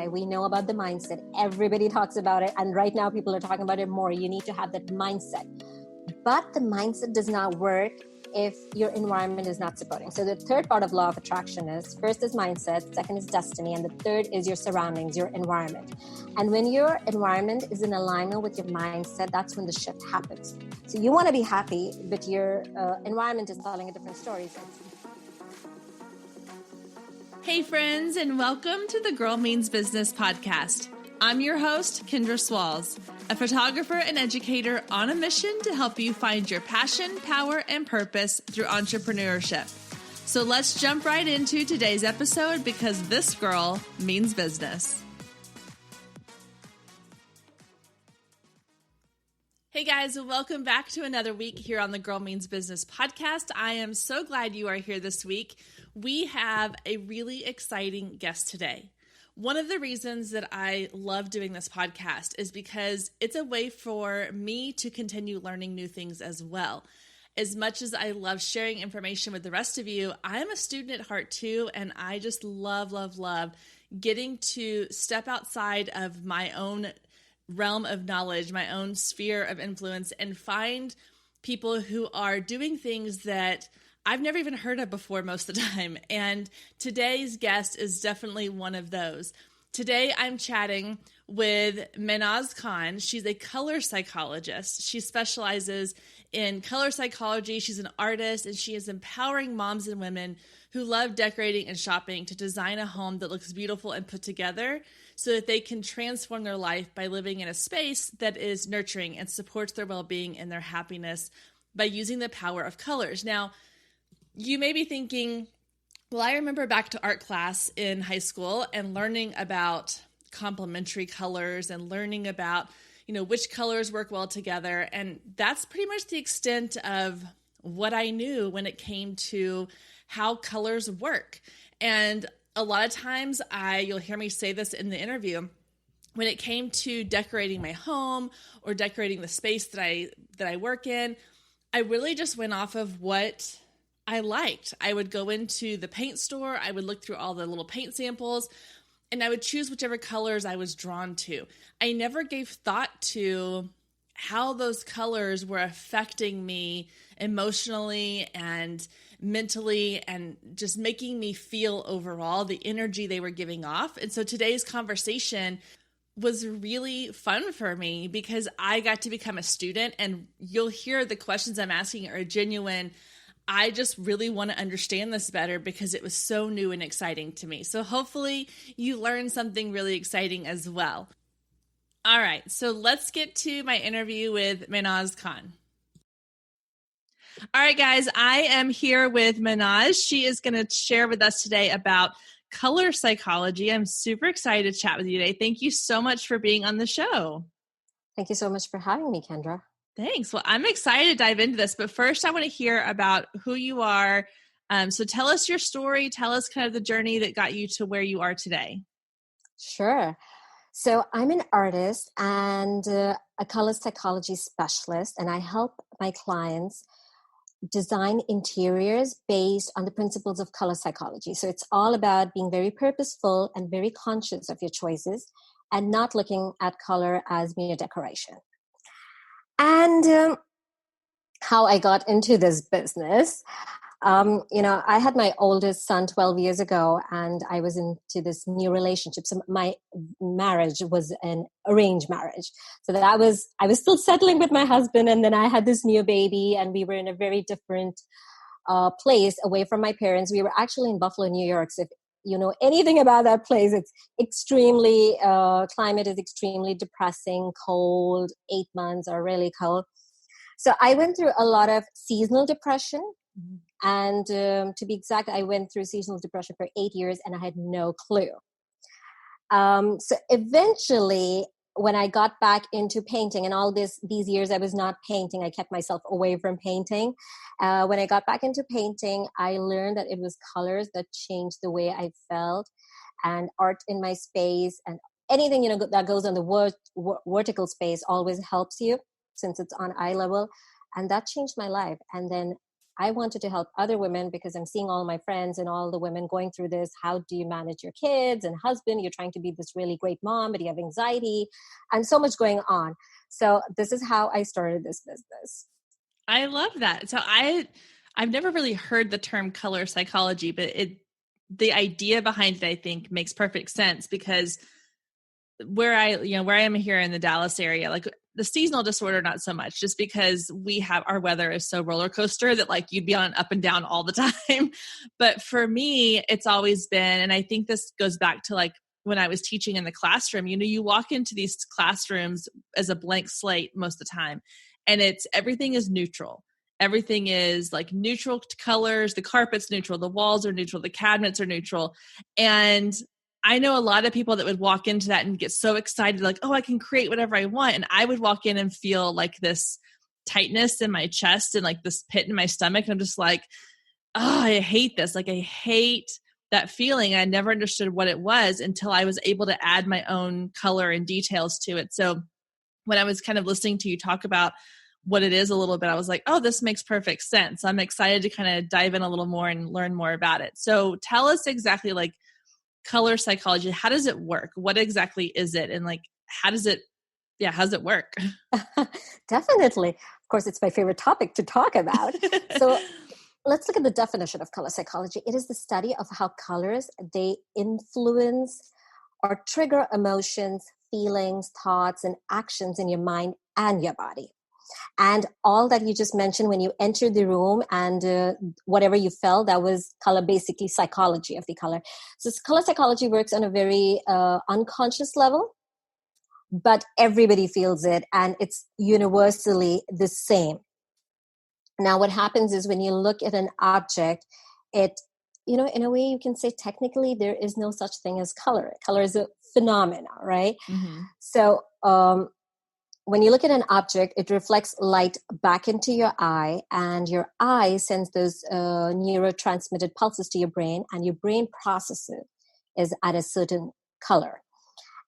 Okay, we know about the mindset. Everybody talks about it. And right now people are talking about it more. You need to have that mindset. But the mindset does not work if your environment is not supporting. So the third part of law of attraction is, first is mindset, second is destiny, and the third is your surroundings, your environment. And when your environment is in alignment with your mindset, that's when the shift happens. So you want to be happy, but your environment is telling a different story. Hey friends, and welcome to the Girl Means Business podcast. I'm your host, Kendra Swalls, a photographer and educator on a mission to help you find your passion, power, and purpose through entrepreneurship. So let's jump right into today's episode because this girl means business. Hey guys, welcome back to another week here on the Girl Means Business podcast. I am so glad you are here this week. We have a really exciting guest today. One of the reasons that I love doing this podcast is because it's a way for me to continue learning new things as well. As much as I love sharing information with the rest of you, I'm a student at heart too, and I just love getting to step outside of my own realm of knowledge, my own sphere of influence, and find people who are doing things that I've never even heard of before most of the time. And today's guest is definitely one of those. Today I'm chatting with Mehnaz Khan. She's a color psychologist. She specializes in color psychology. She's an artist, and she is empowering moms and women who love decorating and shopping to design a home that looks beautiful and put together so that they can transform their life by living in a space that is nurturing and supports their well-being and their happiness by using the power of colors. Now, you may be thinking, well, I remember back to art class in high school and learning about complementary colors and learning about, which colors work well together. And that's pretty much the extent of what I knew when it came to how colors work. And a lot of times you'll hear me say this in the interview, when it came to decorating my home or decorating the space that I work in, I really just went off of what I liked. I would go into the paint store, I would look through all the little paint samples, and I would choose whichever colors I was drawn to. I never gave thought to how those colors were affecting me emotionally and mentally and just making me feel overall the energy they were giving off. And so today's conversation was really fun for me because I got to become a student, and you'll hear the questions I'm asking are genuine. I just really want to understand this better because it was so new and exciting to me. So hopefully you learned something really exciting as well. All right, so let's get to my interview with Mehnaz Khan. All right, guys, I am here with Mehnaz. She is going to share with us today about color psychology. I'm super excited to chat with you today. Thank you so much for being on the show. Thank you so much for having me, Kendra. Thanks. Well, I'm excited to dive into this, but first I want to hear about who you are. So tell us your story. Tell us kind of the journey that got you to where you are today. Sure. So I'm an artist and a color psychology specialist, and I help my clients design interiors based on the principles of color psychology. So it's all about being very purposeful and very conscious of your choices and not looking at color as mere decoration. And how I got into this business, I had my oldest son 12 years ago, and I was into this new relationship. So my marriage was an arranged marriage. So I was still settling with my husband, and then I had this new baby, and we were in a very different place away from my parents. We were actually in Buffalo, New York. So if you know anything about that place, it's extremely, climate is extremely depressing, cold, 8 months are really cold. So I went through a lot of seasonal depression. And to be exact, I went through seasonal depression for 8 years and I had no clue. So eventually, when I got back into painting, and all these years I was not painting, I kept myself away from painting. When I got back into painting, I learned that it was colors that changed the way I felt, and art in my space, and anything that goes on the vertical space always helps you since it's on eye level. And that changed my life. And then I wanted to help other women because I'm seeing all my friends and all the women going through this. How do you manage your kids and husband? You're trying to be this really great mom, but you have anxiety and so much going on. So this is how I started this business. I love that. So I've never really heard the term color psychology, but the idea behind it, I think, makes perfect sense because where I am here in the Dallas area, like the seasonal disorder, not so much, just because our weather is so roller coaster that like you'd be on up and down all the time. But for me, it's always been, and I think this goes back to like when I was teaching in the classroom, you walk into these classrooms as a blank slate most of the time, and everything is neutral. Everything is like neutral colors. The carpet's neutral. The walls are neutral. The cabinets are neutral. And I know a lot of people that would walk into that and get so excited, like, oh, I can create whatever I want. And I would walk in and feel like this tightness in my chest and like this pit in my stomach. And I'm just like, oh, I hate this. Like, I hate that feeling. I never understood what it was until I was able to add my own color and details to it. So when I was kind of listening to you talk about what it is a little bit, I was like, oh, this makes perfect sense. I'm excited to kind of dive in a little more and learn more about it. So tell us exactly like color psychology. How does it work? What exactly is it? And like, how does it work? Definitely. Of course, it's my favorite topic to talk about. So let's look at the definition of color psychology. It is the study of how colors, they influence or trigger emotions, feelings, thoughts, and actions in your mind and your body. And all that you just mentioned when you entered the room and whatever you felt, that was color, basically psychology of the color. So color psychology works on a very unconscious level, but everybody feels it and it's universally the same. Now, what happens is when you look at an object, it, in a way you can say technically there is no such thing as color. Color is a phenomena, right? Mm-hmm. So, when you look at an object, it reflects light back into your eye, and your eye sends those neurotransmitted pulses to your brain, and your brain processes is at a certain color.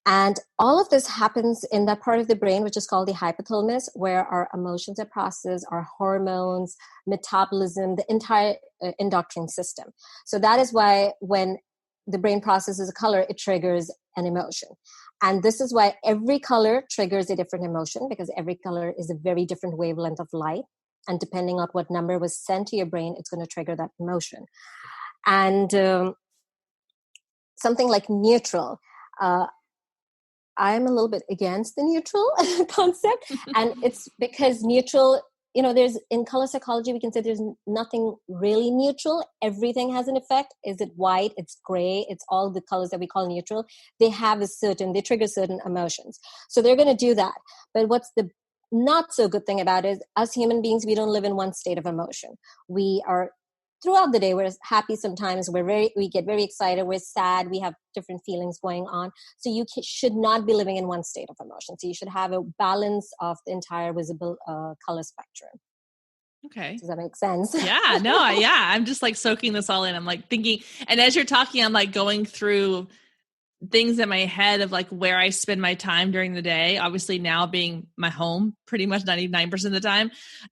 And all of this happens in that part of the brain, which is called the hypothalamus, where our emotions are processed, our hormones, metabolism, the entire endocrine system. So that is why when the brain processes a color, it triggers an emotion. And this is why every color triggers a different emotion, because every color is a very different wavelength of light. And depending on what number was sent to your brain, it's going to trigger that emotion. And something like neutral, I'm a little bit against the neutral concept. And it's because neutral, there's in color psychology, we can say there's nothing really neutral. Everything has an effect. Is it white? It's gray. It's all the colors that we call neutral. They trigger certain emotions. So they're going to do that. But what's the not so good thing about it is us human beings, we don't live in one state of emotion. We are throughout the day, we're happy sometimes, we get very excited, we're sad, we have different feelings going on. So you should not be living in one state of emotion. So you should have a balance of the entire visible color spectrum. Okay. Does that make sense? Yeah, no, yeah. I'm just like soaking this all in. I'm like thinking, and as you're talking, I'm like going through things in my head of like where I spend my time during the day, obviously now being my home pretty much 99% of the time.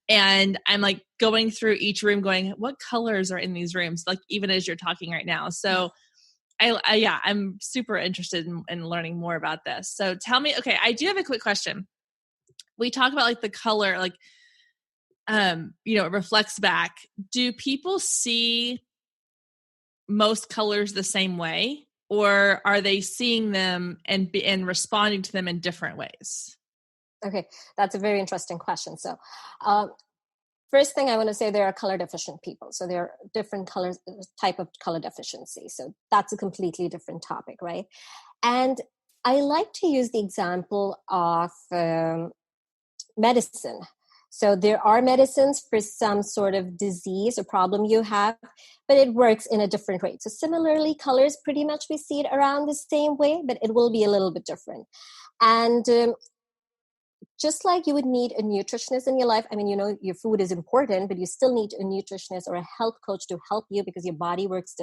And I'm like going through each room going, what colors are in these rooms? Like even as you're talking right now. So I'm super interested in learning more about this. So tell me, okay, I do have a quick question. We talk about like the color, like, it reflects back. Do people see most colors the same way? Or are they seeing them and responding to them in different ways? Okay, that's a very interesting question. So first thing I want to say, there are color deficient people. So there are different colors, type of color deficiency. So that's a completely different topic, right? And I like to use the example of medicine. So there are medicines for some sort of disease or problem you have, but it works in a different way. So similarly, colors, pretty much we see it around the same way, but it will be a little bit different. And just like you would need a nutritionist in your life, I mean, your food is important, but you still need a nutritionist or a health coach to help you because your body works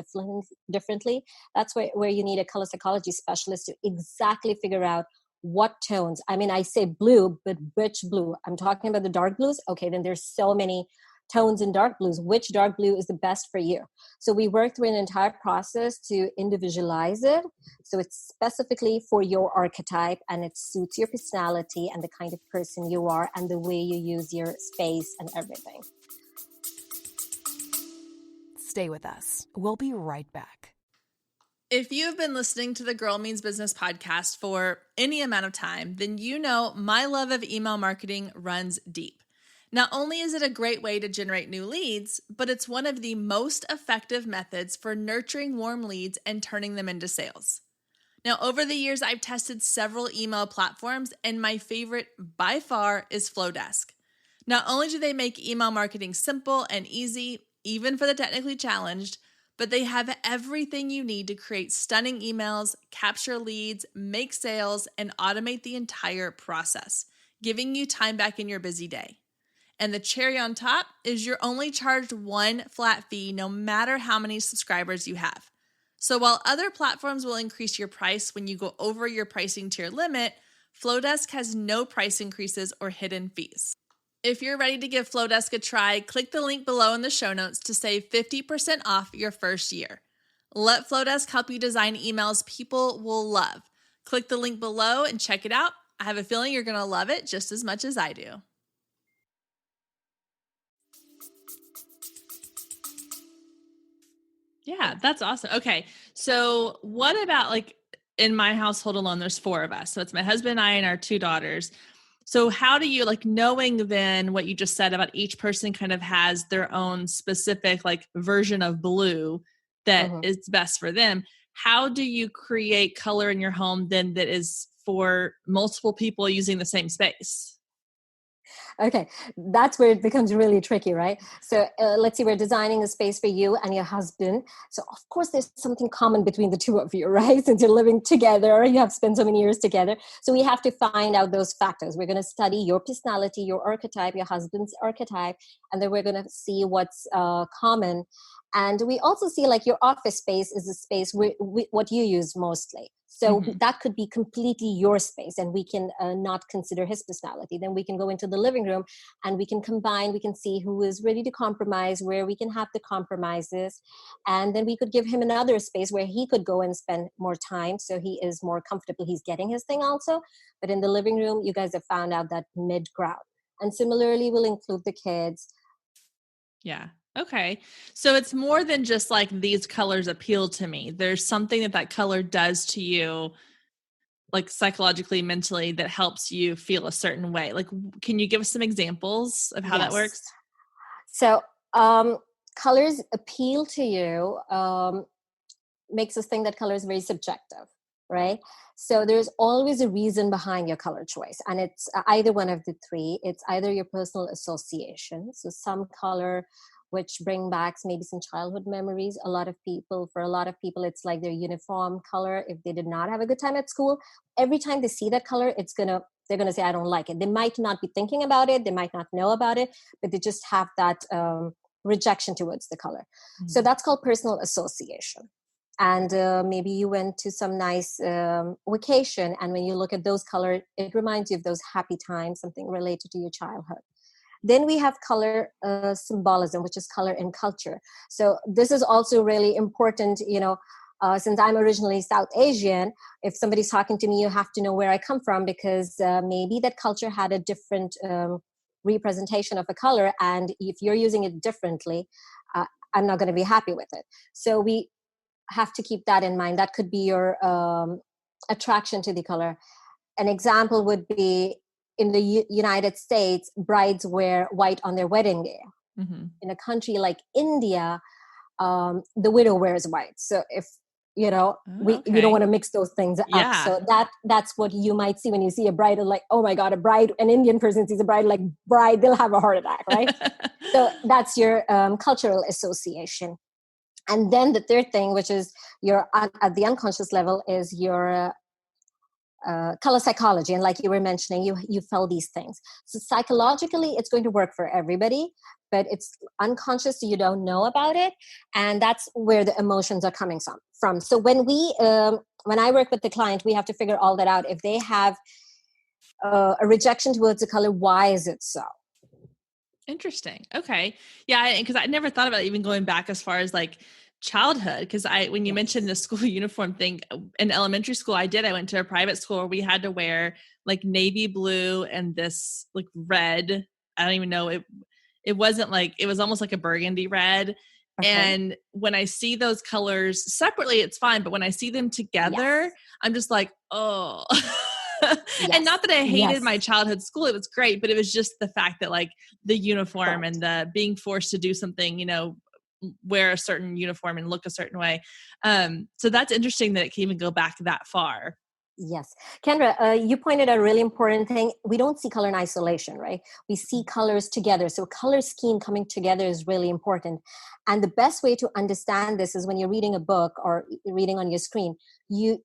differently. That's where you need a color psychology specialist to exactly figure out what tones. I mean, I say blue, but which blue? I'm talking about the dark blues. Okay, then there's so many tones in dark blues, which dark blue is the best for you. So we work through an entire process to individualize it. So it's specifically for your archetype, and it suits your personality and the kind of person you are and the way you use your space and everything. Stay with us. We'll be right back. If you've been listening to the Girl Means Business podcast for any amount of time, then you know my love of email marketing runs deep. Not only is it a great way to generate new leads, but it's one of the most effective methods for nurturing warm leads and turning them into sales. Now, over the years, I've tested several email platforms, and my favorite by far is Flowdesk. Not only do they make email marketing simple and easy, even for the technically challenged, but they have everything you need to create stunning emails, capture leads, make sales, and automate the entire process, giving you time back in your busy day. And the cherry on top is you're only charged one flat fee no matter how many subscribers you have. So while other platforms will increase your price when you go over your pricing tier limit, Flowdesk has no price increases or hidden fees. If you're ready to give Flowdesk a try, click the link below in the show notes to save 50% off your first year. Let Flowdesk help you design emails people will love. Click the link below and check it out. I have a feeling you're going to love it just as much as I do. Yeah, that's awesome. Okay. So what about like in my household alone, there's 4 of us. So it's my husband and I and our 2 daughters. So how do you, like, knowing then what you just said about each person kind of has their own specific like version of blue that is best for them. How do you create color in your home then that is for multiple people using the same space? Okay, that's where it becomes really tricky, right? So let's say we're designing a space for you and your husband. So of course there's something common between the two of you, right? Since you're living together, you have spent so many years together. So we have to find out those factors. We're going to study your personality, your archetype, your husband's archetype, and then we're going to see what's common. And we also see like your office space is a space what you use mostly. So that could be completely your space, and we can not consider his personality. Then we can go into the living room and we can combine, we can see who is ready to compromise, where we can have the compromises. And then we could give him another space where he could go and spend more time. So he is more comfortable. He's getting his thing also. But in the living room, you guys have found out that mid-ground. And similarly, we'll include the kids. Yeah. Okay. So it's more than just like these colors appeal to me. There's something that color does to you, like psychologically, mentally, that helps you feel a certain way. Like, can you give us some examples of how that works? So colors appeal to you makes us think that color is very subjective, right? So there's always a reason behind your color choice. And it's either one of the 3. It's either your personal association. So some color which bring back maybe some childhood memories. For a lot of people, it's like their uniform color. If they did not have a good time at school, every time they see that color, they're going to say, I don't like it. They might not be thinking about it. They might not know about it, but they just have that rejection towards the color. So that's called personal association. And maybe you went to some nice vacation, and when you look at those colors, it reminds you of those happy times, something related to your childhood. Then we have color symbolism, which is color in culture. So this is also really important, since I'm originally South Asian. If somebody's talking to me, you have to know where I come from, because maybe that culture had a different representation of a color. And if you're using it differently, I'm not going to be happy with it. So we have to keep that in mind. That could be your attraction to the color. An example would be, in the United States, brides wear white on their wedding day. In a country like India, the widow wears white. So if, we don't want to mix those things up. So that's what you might see when you see a bride, like, oh my God, an Indian person sees a bride, like bride, they'll have a heart attack, right? So that's your cultural association. And then the third thing, which is your at the unconscious level, is your color psychology. And like you were mentioning, you felt these things. So psychologically, it's going to work for everybody, but it's unconscious, so you don't know about it. And that's where the emotions are coming from. So when I work with the client, we have to figure all that out. If they have a rejection towards the color, why is it so? Interesting. Okay. Yeah. Because I never thought about even going back as far as like childhood. Because when you mentioned Yes. the school uniform thing in elementary school, I went to a private school where we had to wear like navy blue and this like red. I don't even know. It wasn't like, it was almost like a burgundy red. Okay. And when I see those colors separately, it's fine. But when I see them together, Yes. I'm just like, oh. And Yes. not that I hated my Yes. childhood school, it was great, but it was just the fact that like the uniform Correct. and the being forced to do something, wear a certain uniform and look a certain way. So that's interesting that it can even go back that far. Yes. Kendra, you pointed out a really important thing. We don't see color in isolation, right? We see colors together. So color scheme coming together is really important. And the best way to understand this is when you're reading a book or reading on your screen, you're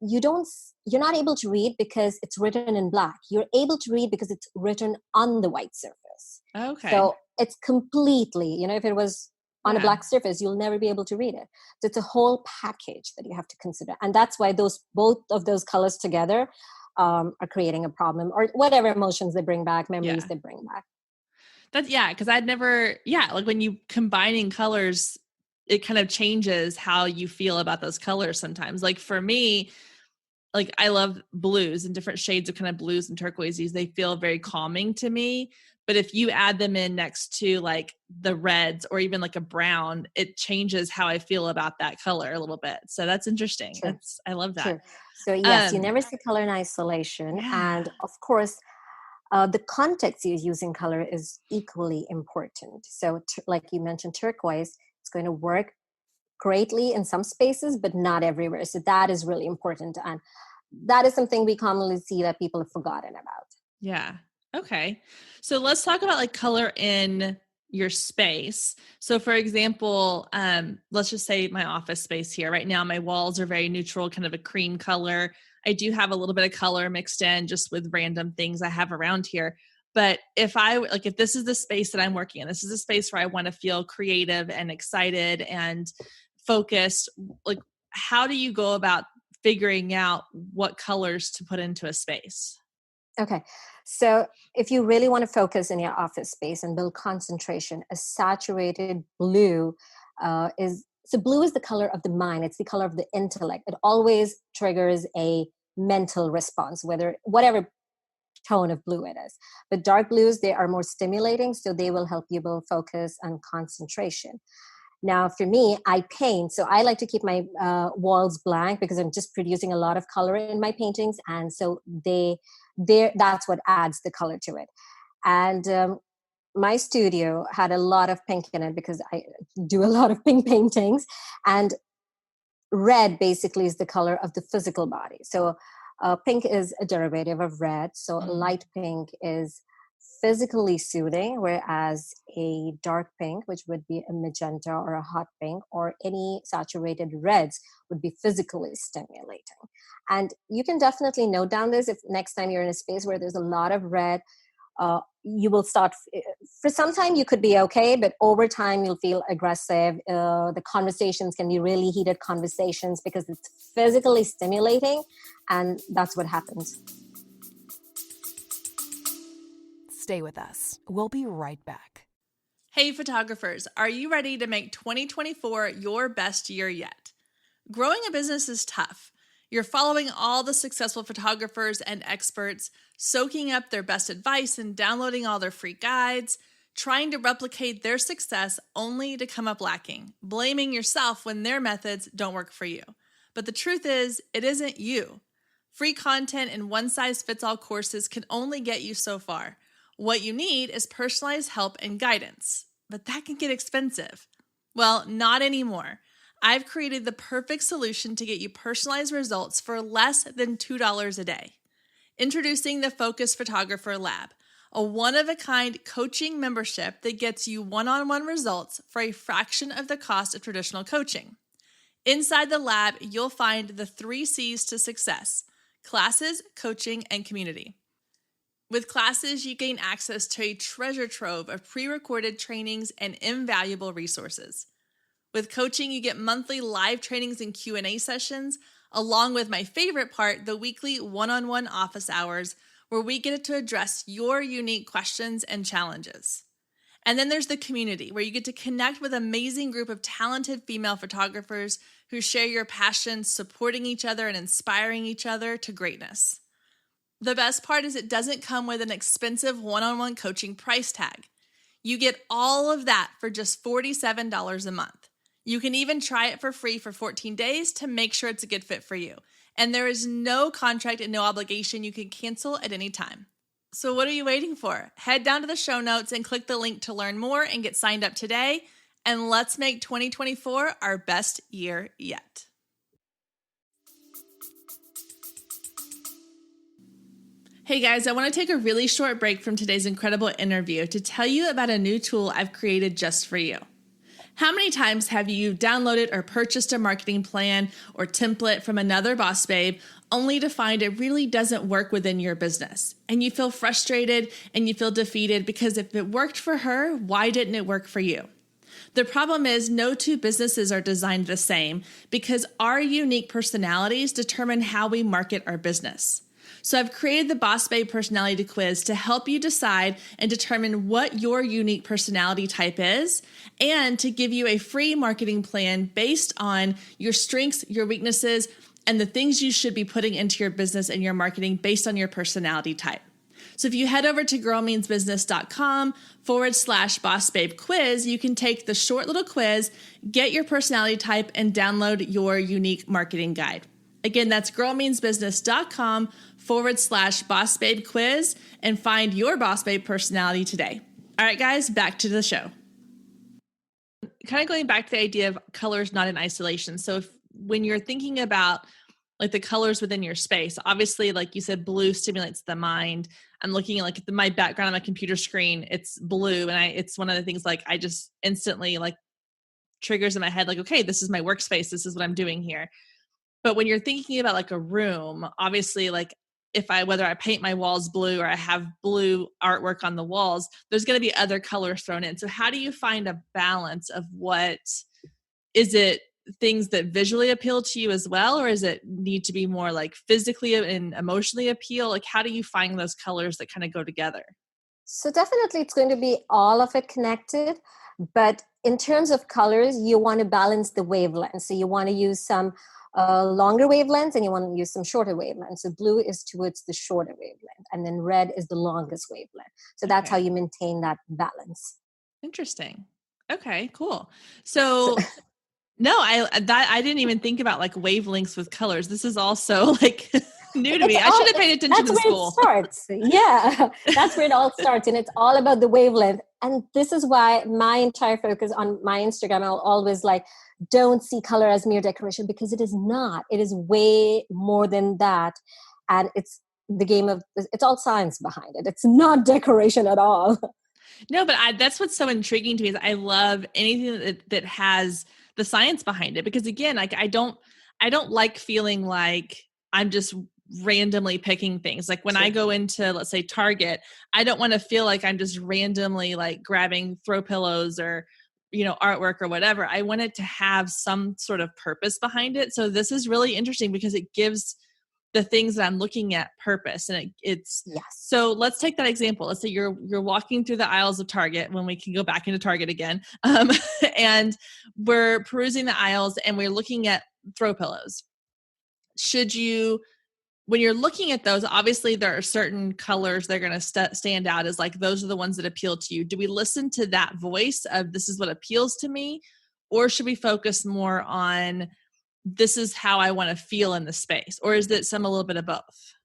not able to read because it's written in black. You're able to read because it's written on the white surface. Okay. So it's completely, if it was on a Yeah. black surface, you'll never be able to read it. So it's a whole package that you have to consider. And that's why both of those colors together are creating a problem, or whatever emotions they bring back, memories Yeah. they bring back. Because I'd never, like when you combining colors, it kind of changes how you feel about those colors sometimes. Like for me, like I love blues and different shades of kind of blues and turquoises. They feel very calming to me. But if you add them in next to like the reds or even like a brown, it changes how I feel about that color a little bit. So that's interesting. True, I love that. true. So yes, you Um, never see color in isolation. yeah. And of course, the context you're using color is equally important. So like you mentioned, turquoise, it's going to work greatly in some spaces, but not everywhere. So that is really important. And that is something we commonly see that people have forgotten about. Yeah. Okay. So let's talk about like color in your space. So for example, let's just say my office space here. Right now, my walls are very neutral, kind of a cream color. I do have a little bit of color mixed in just with random things I have around here. But if this is the space that I'm working in, this is a space where I want to feel creative and excited and focused, like how do you go about figuring out what colors to put into a space? Okay. So if you really want to focus in your office space and build concentration, a saturated blue blue is the color of the mind. It's the color of the intellect. It always triggers a mental response, whatever tone of blue it is. But dark blues, they are more stimulating, so they will help you build focus and concentration. Now, for me, I paint, so I like to keep my walls blank because I'm just producing a lot of color in my paintings, and so that's what adds the color to it. And my studio had a lot of pink in it because I do a lot of pink paintings, and red basically is the color of the physical body. So pink is a derivative of red. So Mm. light pink is physically soothing, whereas a dark pink, which would be a magenta or a hot pink, or any saturated reds, would be physically stimulating. And you can definitely note down this if next time you're in a space where there's a lot of red. You will start for some time you could be okay, but over time you'll feel aggressive. The conversations can be really heated conversations because it's physically stimulating, and that's what happens. Stay with us. We'll be right back. Hey, photographers, are you ready to make 2024 your best year yet? Growing a business is tough. You're following all the successful photographers and experts, soaking up their best advice and downloading all their free guides, trying to replicate their success only to come up lacking, blaming yourself when their methods don't work for you. But the truth is, it isn't you. Free content and one-size-fits-all courses can only get you so far. What you need is personalized help and guidance, but that can get expensive. Well, not anymore. I've created the perfect solution to get you personalized results for less than $2 a day. Introducing the Focus Photographer Lab, a one-of-a-kind coaching membership that gets you one-on-one results for a fraction of the cost of traditional coaching. Inside the lab, you'll find the 3 C's to success: classes, coaching, and community. With classes, you gain access to a treasure trove of pre-recorded trainings and invaluable resources. With coaching, you get monthly live trainings and Q&A sessions, along with my favorite part, the weekly one-on-one office hours, where we get to address your unique questions and challenges. And then there's the community, where you get to connect with an amazing group of talented female photographers who share your passion, supporting each other and inspiring each other to greatness. The best part is it doesn't come with an expensive one-on-one coaching price tag. You get all of that for just $47 a month. You can even try it for free for 14 days to make sure it's a good fit for you. And there is no contract and no obligation. You can cancel at any time. So what are you waiting for? Head down to the show notes and click the link to learn more and get signed up today. And let's make 2024 our best year yet. Hey guys, I want to take a really short break from today's incredible interview to tell you about a new tool I've created just for you. How many times have you downloaded or purchased a marketing plan or template from another boss babe only to find it really doesn't work within your business? And you feel frustrated and you feel defeated because if it worked for her, why didn't it work for you? The problem is no two businesses are designed the same because our unique personalities determine how we market our business. So I've created the Boss Babe Personality Quiz to help you decide and determine what your unique personality type is, and to give you a free marketing plan based on your strengths, your weaknesses, and the things you should be putting into your business and your marketing based on your personality type. So if you head over to girlmeansbusiness.com/Boss Babe Quiz, you can take the short little quiz, get your personality type, and download your unique marketing guide. Again, that's girlmeansbusiness.com/Boss Babe Quiz and find your Boss Babe personality today. All right, guys, back to the show. Kind of going back to the idea of colors not in isolation. So when you're thinking about like the colors within your space, obviously, like you said, blue stimulates the mind. I'm looking at like my background on my computer screen, it's blue. And it's one of the things like I just instantly like triggers in my head, like, okay, this is my workspace. This is what I'm doing here. But when you're thinking about like a room, obviously, like whether I paint my walls blue or I have blue artwork on the walls, there's going to be other colors thrown in. So how do you find a balance of is it things that visually appeal to you as well? Or is it need to be more like physically and emotionally appeal? Like, how do you find those colors that kind of go together? So definitely it's going to be all of it connected. But in terms of colors, you want to balance the wavelength. So you want to use some longer wavelengths and you want to use some shorter wavelengths. So blue is towards the shorter wavelength and then red is the longest wavelength. So that's how you maintain that balance. Interesting. Okay, cool. So no, I didn't even think about like wavelengths with colors. This is also like new to me. I should have paid attention in school. That's where it starts. Yeah, that's where it all starts. And it's all about the wavelength. And this is why my entire focus on my Instagram, I'll always like, don't see color as mere decoration, because it is not. It is way more than that. And it's the game of, it's all science behind it. It's not decoration at all. No, but that's what's so intriguing to me is I love anything that has the science behind it, because again, like I don't like feeling like I'm just randomly picking things. Like when I go into, let's say, Target, I don't want to feel like I'm just randomly like grabbing throw pillows or, artwork or whatever. I want it to have some sort of purpose behind it. So this is really interesting because it gives the things that I'm looking at purpose. And it's, yes. So let's take that example. Let's say you're walking through the aisles of Target, when we can go back into Target again. And we're perusing the aisles and we're looking at throw pillows. When you're looking at those, obviously there are certain colors that are going to stand out as like, those are the ones that appeal to you. Do we listen to that voice of this is what appeals to me? Or should we focus more on this is how I want to feel in the space? Or is it a little bit of both?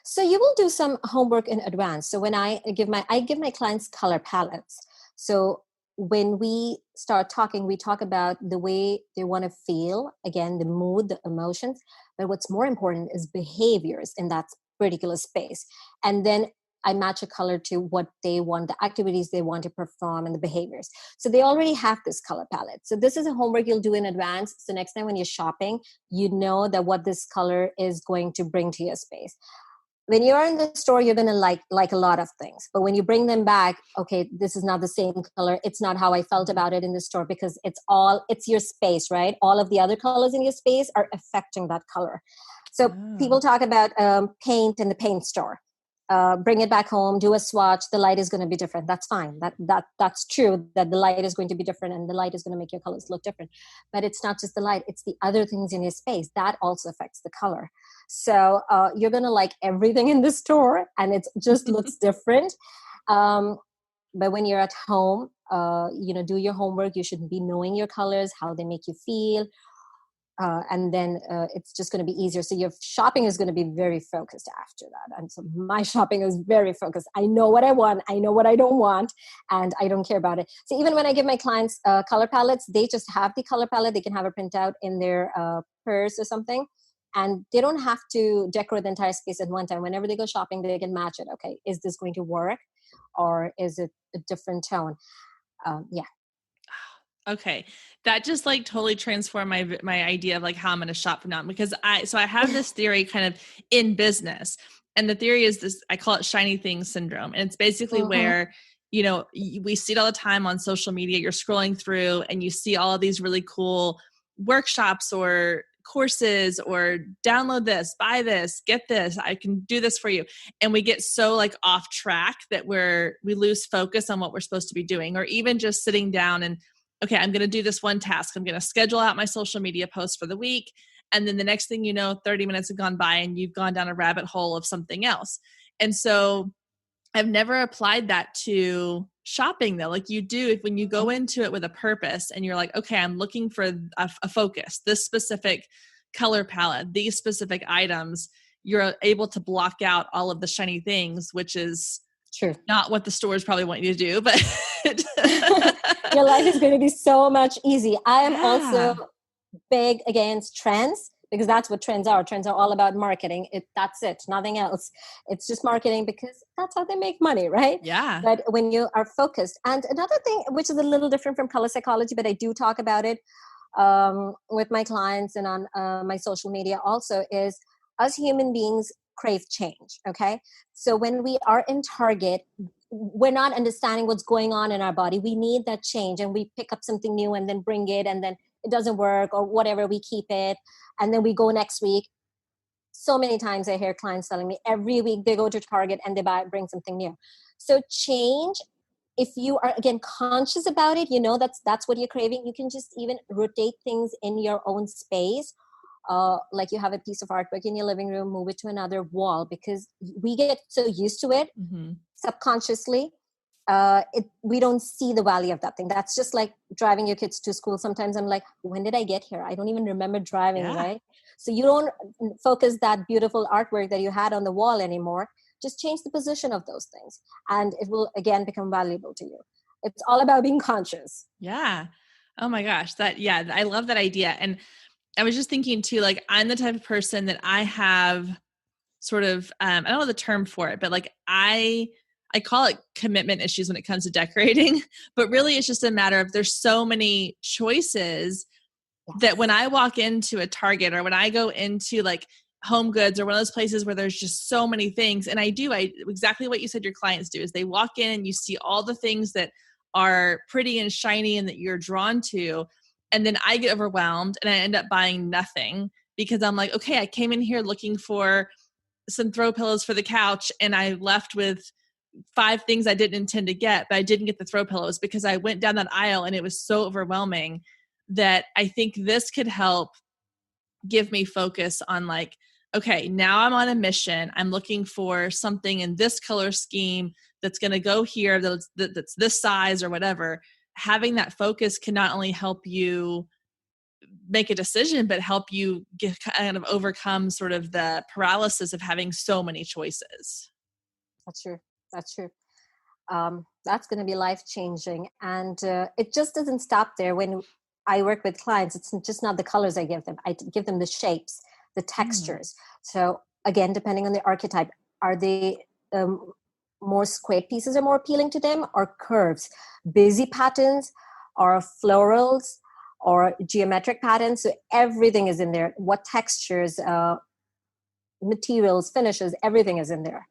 So you will do some homework in advance. So when I give my clients color palettes. So when we start talking, we talk about the way they want to feel, again, the mood, the emotions. But what's more important is behaviors in that particular space. And then I match a color to what they want, the activities they want to perform and the behaviors. So they already have this color palette. So this is a homework you'll do in advance. So next time when you're shopping, you know that what this color is going to bring to your space. When you're in the store, you're going to like a lot of things. But when you bring them back, okay, this is not the same color. It's not how I felt about it in the store, because it's your space, right? All of the other colors in your space are affecting that color. So people talk about paint in the paint store. bring it back home, do a swatch, the light is going to be different. That's fine. That's true, that the light is going to be different and the light is going to make your colors look different. But it's not just the light, it's the other things in your space that also affects the color. So you're going to like everything in the store and it just looks different. But when you're at home, do your homework. You should be knowing your colors, how they make you feel. And then it's just going to be easier. So your shopping is going to be very focused after that. And so my shopping is very focused. I know what I want. I know what I don't want. And I don't care about it. So even when I give my clients color palettes, they just have the color palette. They can have a printout in their purse or something. And they don't have to decorate the entire space at one time. Whenever they go shopping, they can match it. Okay, is this going to work? Or is it a different tone? Yeah. Okay. That just like totally transformed my idea of like how I'm going to shop from now on, because I have this theory kind of in business, and the theory is this, I call it shiny thing syndrome. And it's basically where, we see it all the time on social media. You're scrolling through and you see all of these really cool workshops or courses or download this, buy this, get this, I can do this for you. And we get so like off track that we lose focus on what we're supposed to be doing, or even just sitting down and, okay, I'm going to do this one task. I'm going to schedule out my social media posts for the week. And then the next thing you know, 30 minutes have gone by and you've gone down a rabbit hole of something else. And so I've never applied that to shopping though. Like you do, when you go into it with a purpose and you're like, okay, I'm looking for a focus, this specific color palette, these specific items, you're able to block out all of the shiny things, which is true. Not what the stores probably want you to do, but your life is going to be so much easy. I am also big against trends, because that's what trends are. Trends are all about marketing. That's it, nothing else. It's just marketing because that's how they make money, right? Yeah. But when you are focused, and another thing, which is a little different from color psychology, but I do talk about it with my clients and on my social media also, is us human beings crave change. Okay. So when we are in Target, we're not understanding what's going on in our body. We need that change, and we pick up something new and then bring it, and then it doesn't work or whatever, we keep it. And then we go next week. So many times I hear clients telling me every week they go to Target and they bring something new. So change, if you are again conscious about it, that's what you're craving. You can just even rotate things in your own space. Like you have a piece of artwork in your living room, move it to another wall, because we get so used to it subconsciously. We don't see the value of that thing. That's just like driving your kids to school. Sometimes I'm like, when did I get here? I don't even remember driving, right? So you don't focus that beautiful artwork that you had on the wall anymore. Just change the position of those things and it will again become valuable to you. It's all about being conscious. Yeah. Oh my gosh. I love that idea. And I was just thinking too, like I'm the type of person that I have sort of, I don't know the term for it, but like I call it commitment issues when it comes to decorating, but really it's just a matter of there's so many choices that when I walk into a Target or when I go into like Home Goods or one of those places where there's just so many things, and I exactly what you said your clients do is they walk in and you see all the things that are pretty and shiny and that you're drawn to. And then I get overwhelmed and I end up buying nothing because I'm like, okay, I came in here looking for some throw pillows for the couch and I left with 5 things I didn't intend to get, but I didn't get the throw pillows because I went down that aisle and it was so overwhelming that I think this could help give me focus on like, okay, now I'm on a mission. I'm looking for something in this color scheme that's going to go here, that's this size or whatever. Having that focus can not only help you make a decision, but help you kind of overcome sort of the paralysis of having so many choices. That's true. That's true. That's going to be life-changing. And it just doesn't stop there. When I work with clients, it's just not the colors I give them. I give them the shapes, the textures. So again, depending on the archetype, are they more squared pieces are more appealing to them, or curves, busy patterns, or florals, or geometric patterns? So everything is in there. What textures, materials, finishes, everything is in there.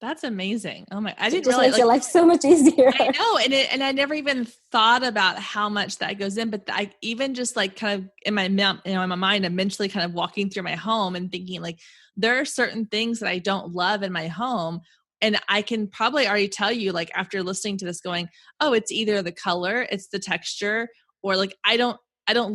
That's amazing. Oh my, I So it didn't just realize, makes like, your life so much easier. I know. And I never even thought about how much that goes in, but I even just like kind of in my, in my mind, I'm mentally kind of walking through my home and thinking like, there are certain things that I don't love in my home. And I can probably already tell you, like, after listening to this going, oh, it's either the color, it's the texture, or like, I don't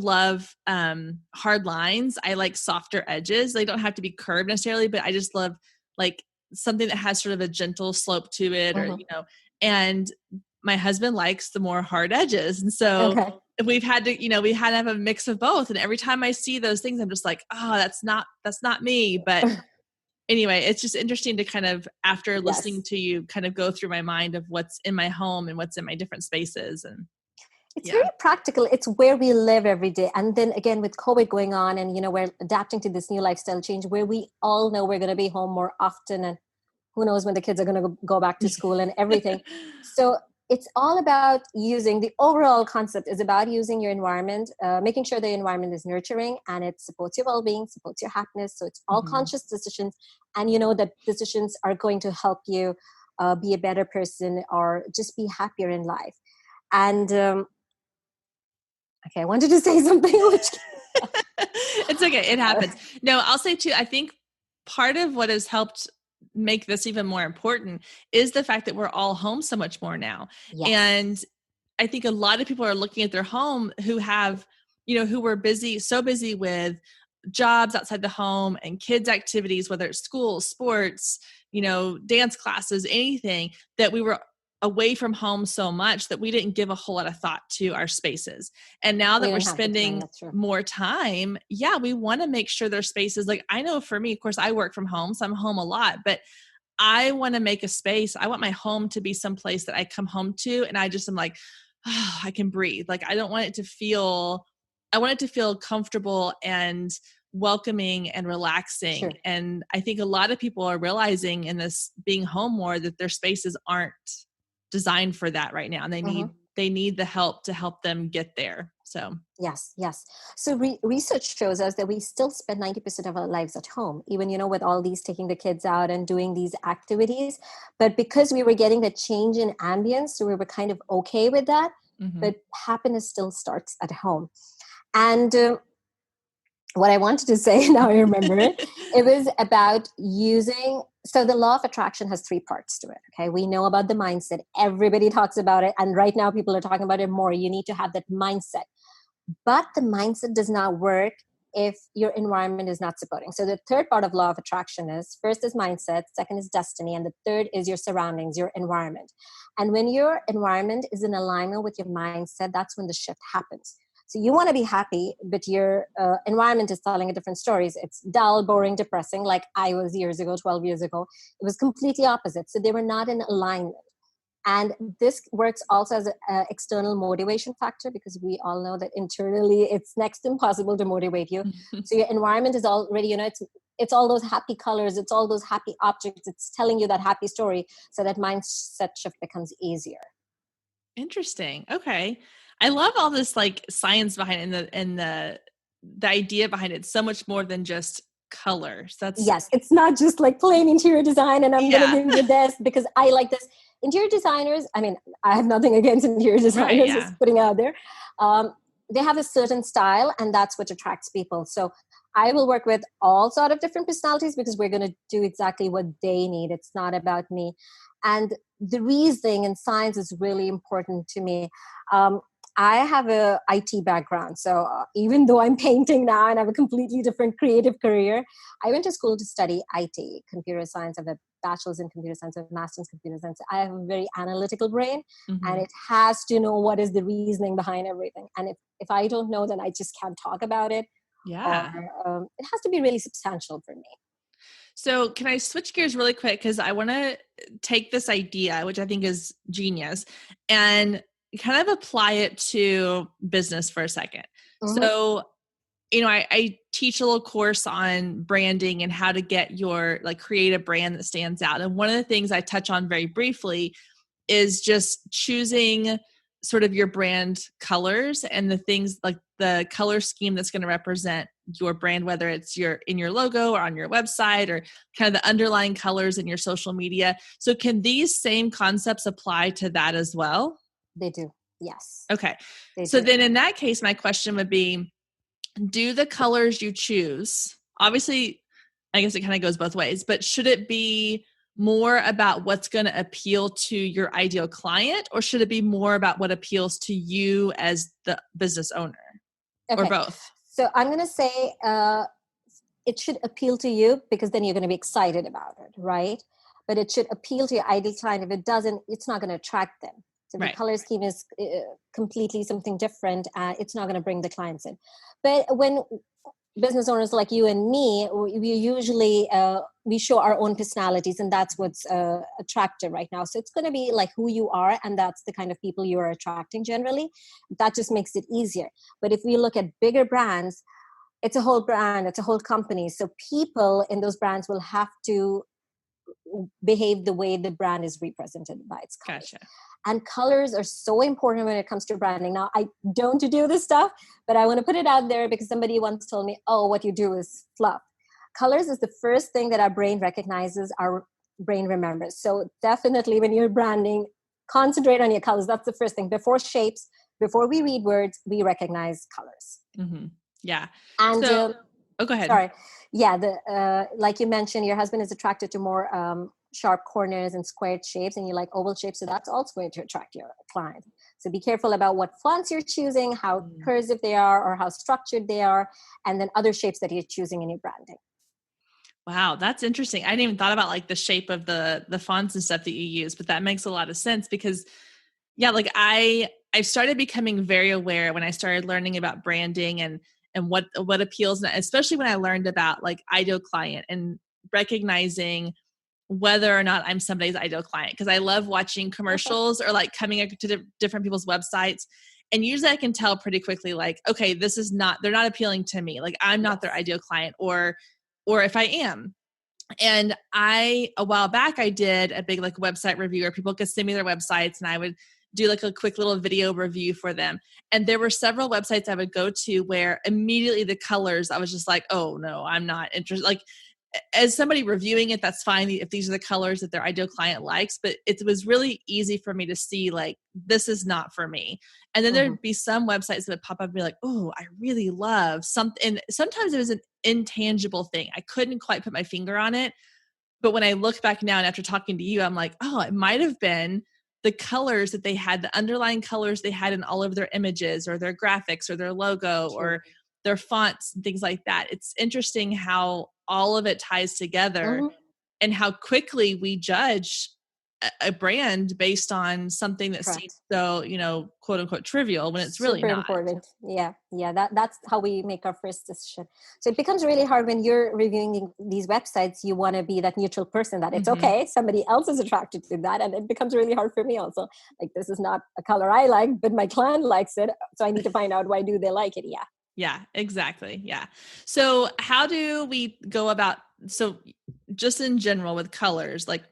love hard lines. I like softer edges. They don't have to be curved necessarily, but I just love like something that has sort of a gentle slope to it, or, Mhm. and my husband likes the more hard edges. And so Okay. we've had to, we had to have a mix of both. And every time I see those things, I'm just like, oh, that's not me. But anyway, it's just interesting to kind of, after listening Yes. to you, kind of go through my mind of what's in my home and what's in my different spaces. And It's yeah. very practical. It's where we live every day. And then again, with COVID going on and, we're adapting to this new lifestyle change where we all know we're going to be home more often, and who knows when the kids are going to go back to school and everything. So it's all about using, the overall concept is about using your environment, making sure the environment is nurturing and it supports your well-being, supports your happiness. So it's all Mhm. conscious decisions. And you know that decisions are going to help you be a better person or just be happier in life. And okay, I wanted to say something which It's okay. It happens. No, I'll say too, I think part of what has helped make this even more important is the fact that we're all home so much more now. yes. And I think a lot of people are looking at their home who have, who were busy, so busy with jobs outside the home and kids activities, whether it's school, sports, dance classes, anything, that we were away from home so much that we didn't give a whole lot of thought to our spaces. And now We that we're didn't have the time, spending that's true. more time, yeah, we want to make sure there's spaces. Like, I know for me, of course, I work from home, so I'm home a lot, but I want to make a space. I want my home to be someplace that I come home to and I just am like, oh, I can breathe. Like, I don't want it to feel, I want it to feel comfortable and welcoming and relaxing. Sure. And I think a lot of people are realizing in this being home more that their spaces aren't designed for that right now. And Mhm. they need the help to help them get there. So Yes, yes. So research shows us that we still spend 90% of our lives at home, even, with all these taking the kids out and doing these activities. But because we were getting the change in ambience, so we were kind of okay with that. mhm. But happiness still starts at home. And what I wanted to say, now I remember it, it was about using, so the law of attraction has three parts to it. Okay. We know about the mindset. Everybody talks about it. And right now people are talking about it more. You need to have that mindset. But the mindset does not work if your environment is not supporting. So the third part of law of attraction is, first is mindset, second is destiny, and the third is your surroundings, your environment. And when your environment is in alignment with your mindset, that's when the shift happens. So you want to be happy, but your environment is telling a different stories. It's dull, boring, depressing, like I was years ago, 12 years ago. It was completely opposite. So they were not in alignment. And this works also as an external motivation factor, because we all know that internally it's next to impossible to motivate you. So your environment is already, it's all those happy colors, it's all those happy objects, it's telling you that happy story. So that mindset shift becomes easier. Interesting. Okay. I love all this like science behind it and the idea behind it. So much more than just colors. That's Yes, it's not just like plain interior design and I'm going to yeah. give you this because I like this. Interior designers, I mean, I have nothing against interior Right. designers, Yeah. just putting out there. They have a certain style and that's what attracts people. So I will work with all sort of different personalities because we're going to do exactly what they need. It's not about me. And the reasoning and science is really important to me. I have a IT background. So even though I'm painting now and I have a completely different creative career, I went to school to study IT, computer science. I have a bachelor's in computer science, a master's in computer science. I have a very analytical brain and Mhm. it has to know what is the reasoning behind everything. And if I don't know, then I just can't talk about it, or Yeah. it has to be really substantial for me. So can I switch gears really quick? Because I want to take this idea, which I think is genius, and kind of apply it to business for a second. Mm-hmm. So I teach a little course on branding and how to get your like create a brand that stands out. And one of the things I touch on very briefly is just choosing sort of your brand colors and the things like the color scheme that's going to represent your brand, whether it's in your logo or on your website or kind of the underlying colors in your social media. So can these same concepts apply to that as well? They do. Yes. Okay. They So do. then in that case, my question would be, do the colors you choose, obviously, I guess it kind of goes both ways, but should it be more about what's going to appeal to your ideal client, or should it be more about what appeals to you as the business owner, or Okay. both? So I'm going to say it should appeal to you, because then you're going to be excited about it, right? But it should appeal to your ideal client. If it doesn't, it's not going to attract them. So if Right. the color scheme is completely something different, it's not going to bring the clients in. But when business owners like you and me, we usually we show our own personalities, and that's what's attractive right now. So it's going to be like who you are, and that's the kind of people you are attracting generally. That just makes it easier. But if we look at bigger brands, it's a whole brand, it's a whole company. So people in those brands will have to behave the way the brand is represented by its colors. Gotcha. And colors are so important when it comes to branding. Now, I don't do this stuff, but I want to put it out there because somebody once told me, oh, what you do is fluff. Colors is the first thing that our brain recognizes, our brain remembers. So definitely when you're branding, concentrate on your colors. That's the first thing. Before shapes, before we read words, we recognize colors. Mm-hmm. Yeah. And so, go ahead. Sorry. Yeah, like you mentioned, your husband is attracted to more sharp corners and squared shapes, and you like oval shapes, so that's also going to attract your client. So be careful about what fonts you're choosing, how cursive they are, or how structured they are, and then other shapes that you're choosing in your branding. Wow, that's interesting. I didn't even thought about like the shape of the fonts and stuff that you use, but that makes a lot of sense because like I started becoming very aware when I started learning about branding and what appeals, especially when I learned about like ideal client and recognizing whether or not I'm somebody's ideal client. Cause I love watching commercials or like coming to different people's websites. And usually I can tell pretty quickly, like, okay, they're not appealing to me. Like I'm not their ideal client, or if I am. And a while back, I did a big like website review where people could send me their websites and I would do like a quick little video review for them. And there were several websites I would go to where immediately the colors, I was just like, oh no, I'm not interested. Like as somebody reviewing it, that's fine if these are the colors that their ideal client likes, but it was really easy for me to see like, this is not for me. And then there'd be some websites that would pop up and be like, oh, I really love something. And sometimes it was an intangible thing. I couldn't quite put my finger on it. But when I look back now and after talking to you, I'm like, oh, it might've been the colors that they had, the underlying colors they had in all of their images or their graphics or their logo or their fonts and things like that. It's interesting how all of it ties together and how quickly we judge a brand based on something that seems so, quote unquote trivial when it's really not. Super important. Yeah. That's how we make our first decision. So it becomes really hard when you're reviewing these websites. You want to be that neutral person that it's okay, somebody else is attracted to that, and it becomes really hard for me also. Like, this is not a color I like, but my client likes it, so I need to find out why do they like it. Yeah, exactly. Yeah. So how do we go about, so just in general with colors, like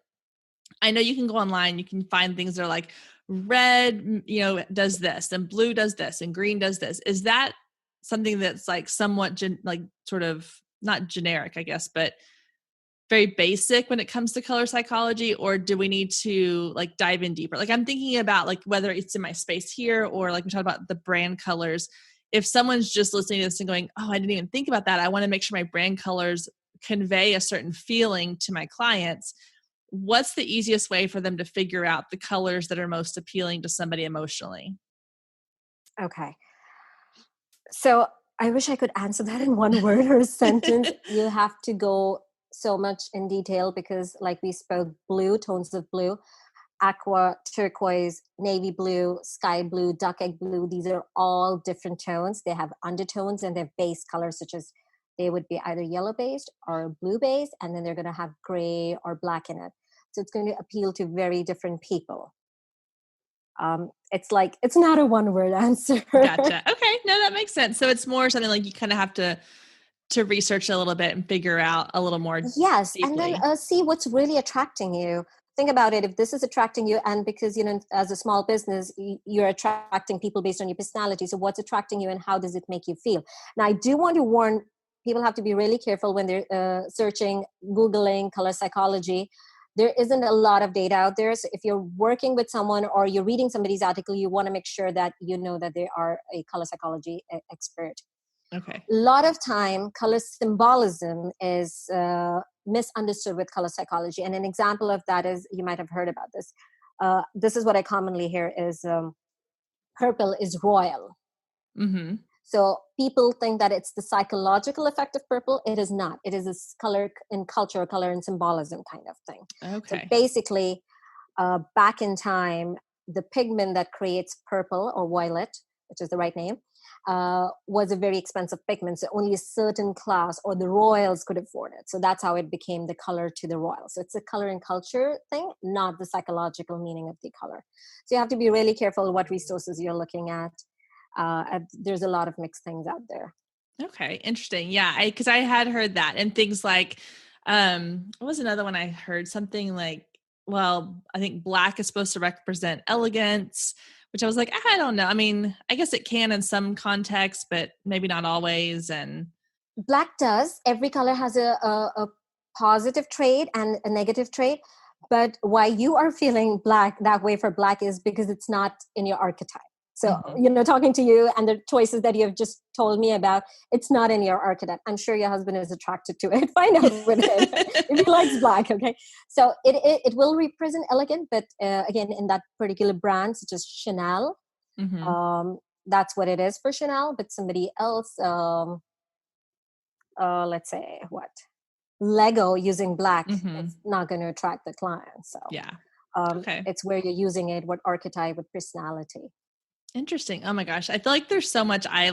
I know you can go online, you can find things that are like red, does this, and blue does this, and green does this. Is that something that's like somewhat like sort of not generic, I guess, but very basic when it comes to color psychology? Or do we need to like dive in deeper? Like I'm thinking about like whether it's in my space here or like we talked about the brand colors. If someone's just listening to this and going, oh, I didn't even think about that, I want to make sure my brand colors convey a certain feeling to my clients. What's the easiest way for them to figure out the colors that are most appealing to somebody emotionally? Okay. So I wish I could answer that in one word or a sentence. You have to go so much in detail because like we spoke, blue, tones of blue, aqua, turquoise, navy blue, sky blue, duck egg blue. These are all different tones. They have undertones and they have base colors, such as they would be either yellow based or blue based, and then they're going to have gray or black in it. So it's going to appeal to very different people. It's not a one word answer. Gotcha. Okay. No, that makes sense. So it's more something like you kind of have to research a little bit and figure out a little more. Yes. Deeply. And then see what's really attracting you. Think about it. If this is attracting you, and because, as a small business, you're attracting people based on your personality. So what's attracting you and how does it make you feel? Now, I do want to warn people have to be really careful when they're searching, Googling color psychology. There isn't a lot of data out there. So if you're working with someone or you're reading somebody's article, you want to make sure that you know that they are a color psychology expert. Okay. A lot of time, color symbolism is misunderstood with color psychology. And an example of that is, you might have heard about this. This is what I commonly hear is purple is royal. Mm-hmm. So people think that it's the psychological effect of purple. It is not. It is a color in culture, color in symbolism kind of thing. Okay. So basically, back in time, the pigment that creates purple or violet, which is the right name, was a very expensive pigment. So only a certain class or the royals could afford it. So that's how it became the color to the royals. So it's a color and culture thing, not the psychological meaning of the color. So you have to be really careful what resources you're looking at. There's a lot of mixed things out there. Okay. Interesting. Yeah. Cause I had heard that, and things like, what was another one I heard? Something like, well, I think black is supposed to represent elegance, which I was like, I don't know. I mean, I guess it can in some contexts, but maybe not always. And Black does. Every color has a positive trait and a negative trait. But why you are feeling black that way for black is because it's not in your archetype. So, talking to you and the choices that you have just told me about, it's not in your archetype. I'm sure your husband is attracted to it. Find out with him if he likes black, okay? So it will represent elegant, but again, in that particular brand, such as Chanel, that's what it is for Chanel. But somebody else, let's say, Lego using black, it's not going to attract the client. So yeah. It's where you're using it, what archetype, what personality. Interesting. Oh my gosh. I feel like there's so much I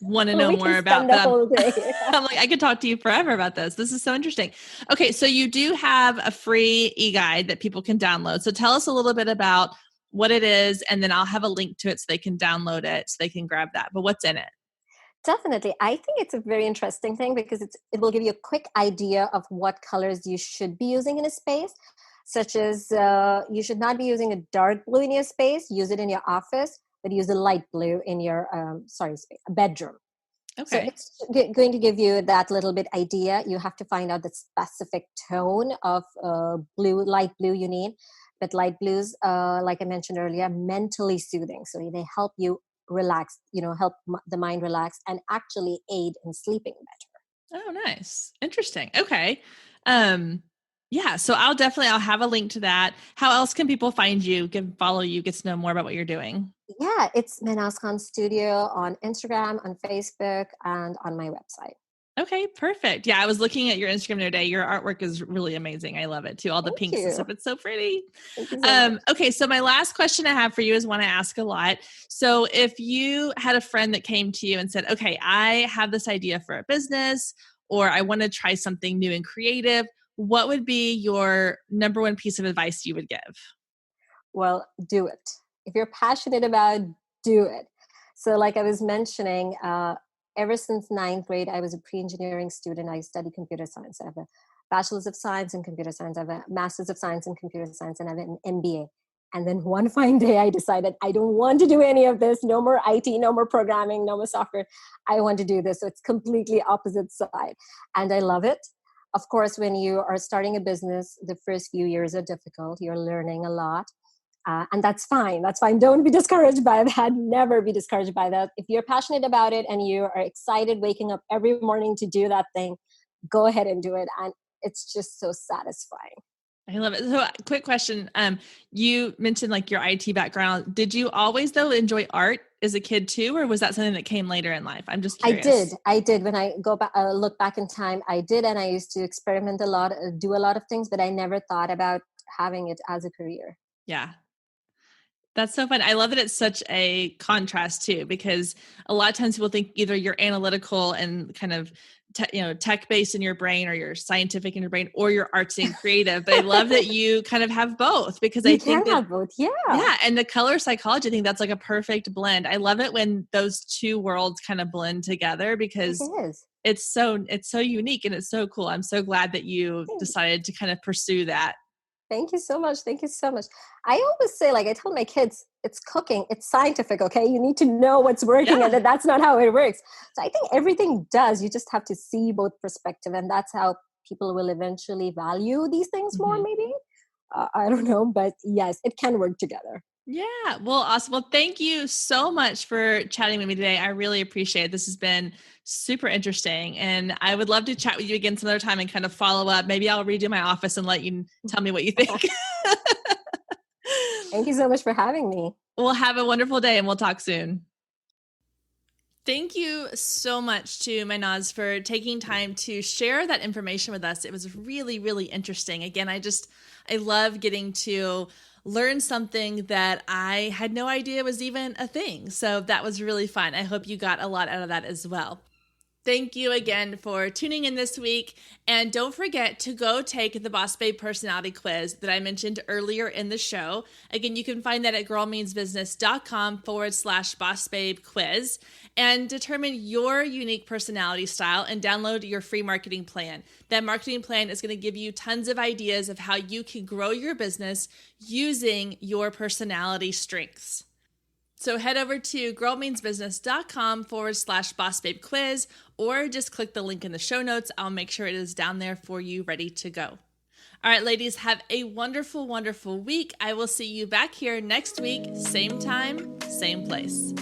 want to Well, know we more can about spend the them. whole day. I'm like, I could talk to you forever about this. This is so interesting. Okay. So you do have a free e-guide that people can download. So tell us a little bit about what it is, and then I'll have a link to it so they can download it, so they can grab that. But what's in it? Definitely. I think it's a very interesting thing because it will give you a quick idea of what colors you should be using in a space, such as you should not be using a dark blue in your space. Use it in your office, but use a light blue in your, bedroom. So Okay. it's going to give you that little bit idea. You have to find out the specific tone of light blue you need. But light blues, like I mentioned earlier, mentally soothing. So they help you relax, help the mind relax and actually aid in sleeping better. Oh, nice. Interesting. Okay. Yeah. So I'll have a link to that. How else can people find you, follow you, get to know more about what you're doing? Yeah, it's Mehnaz Khan Studio on Instagram, on Facebook, and on my website. Okay, perfect. Yeah, I was looking at your Instagram the other day. Your artwork is really amazing. I love it too. All the Thank pinks you. and stuff. It's so pretty. Thank you so much. Okay, so my last question I have for you is one I ask a lot. So if you had a friend that came to you and said, okay, I have this idea for a business, or I want to try something new and creative, what would be your number one piece of advice you would give? Well, do it. If you're passionate about it, do it. So like I was mentioning, ever since ninth grade, I was a pre-engineering student. I studied computer science. I have a bachelor's of science in computer science. I have a master's of science in computer science, and I have an MBA. And then one fine day, I decided I don't want to do any of this. No more IT, no more programming, no more software. I want to do this. So it's completely opposite side. And I love it. Of course, when you are starting a business, the first few years are difficult. You're learning a lot. And that's fine. That's fine. Don't be discouraged by that. Never be discouraged by that. If you're passionate about it and you are excited waking up every morning to do that thing, go ahead and do it. And it's just so satisfying. I love it. So quick question. You mentioned your IT background. Did you always though enjoy art as a kid too, or was that something that came later in life? I'm just curious. I did. When I go back, look back in time, I did. And I used to experiment a lot, do a lot of things, but I never thought about having it as a career. Yeah. That's so fun. I love that it's such a contrast too, because a lot of times people think either you're analytical and kind of tech-based in your brain, or you're scientific in your brain, or you're artsy and creative. But I love that you kind of have both, because I think that, have both. Yeah. Yeah. And the color psychology, I think that's a perfect blend. I love it when those two worlds kind of blend together, because it's so unique and it's so cool. I'm so glad that you decided to kind of pursue that. Thank you so much. Thank you so much. I always say, like, I tell my kids, it's cooking, it's scientific, okay? You need to know what's working, Yeah. and that's not how it works. So I think everything does. You just have to see both perspective, and that's how people will eventually value these things more, Mhm. maybe. I don't know, but yes, it can work together. Yeah. Well, awesome. Well, thank you so much for chatting with me today. I really appreciate it. This has been super interesting. And I would love to chat with you again some other time and kind of follow up. Maybe I'll redo my office and let you tell me what you think. Thank you so much for having me. Well, have a wonderful day and we'll talk soon. Thank you so much to Mehnaz for taking time to share that information with us. It was really, really interesting. Again, I love getting to learn something that I had no idea was even a thing. So that was really fun. I hope you got a lot out of that as well. Thank you again for tuning in this week. And don't forget to go take the Boss Babe personality quiz that I mentioned earlier in the show. Again, you can find that at girlmeansbusiness.com/Boss Babe quiz and determine your unique personality style and download your free marketing plan. That marketing plan is going to give you tons of ideas of how you can grow your business using your personality strengths. So head over to girlmeansbusiness.com/Boss Babe quiz, or just click the link in the show notes. I'll make sure it is down there for you, ready to go. All right, ladies, have a wonderful, wonderful week. I will see you back here next week, same time, same place.